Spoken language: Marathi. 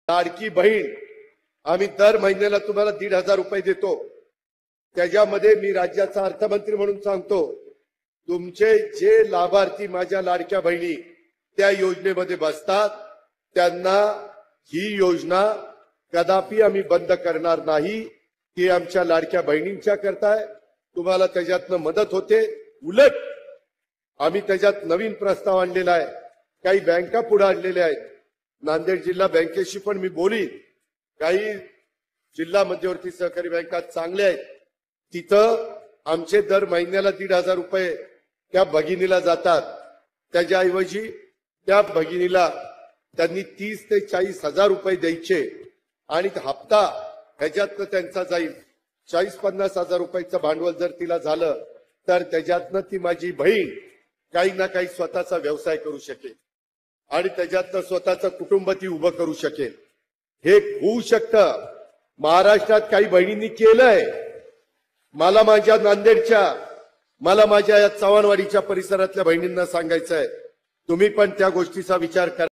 लाडकी बहीण आम्ही दर महिन्याला तुम्हाला 1,500 रुपये देतो। त्याच्यामध्ये मी राज्याचा अर्थमंत्री म्हणून सांगतो, तुमचे जे लाभार्थी माझ्या लाडक्या बहिणी त्या योजनेमध्ये बसतात त्यांना ही योजना कदापि आम्ही बंद करणार नाही। ती आमच्या लाडक्या बहिणींच्या करताय, तुम्हाला त्याच्यातनं मदत होते। उलट आम्ही त्याच्यात नवीन प्रस्ताव आणलेला आहे, काही बँका पुढे आणलेल्या आहेत। नांदेड जिल्हा बँकेशी पण मी बोलीन, काही जिल्हा मध्यवर्ती सहकारी बँका चांगल्या आहेत, तिथं आमचे दर महिन्याला 1,500 रुपये त्या भगिनीला जातात। त्याच्याऐवजी त्या भगिनीला त्यांनी 30 ते 40 हजार रुपये द्यायचे आणि हप्ता ह्याच्यातनं त्यांचा जाईल। 40-50 हजार रुपयाचं भांडवल जर तिला झालं तर त्याच्यातनं ती माझी बहीण काही ना काही स्वतःचा व्यवसाय करू शकेल आणि त्याच्यातनं स्वतःचं कुटुंब ती उभं करू शकेल। हे होऊ शकतं। महाराष्ट्रात काही बहिणींनी केलंय। मला माझ्या नांदेडच्या, मला माझ्या या चव्हाणवाडीच्या परिसरातल्या बहिणींना सांगायचंय, तुम्ही पण त्या गोष्टीचा विचार करा।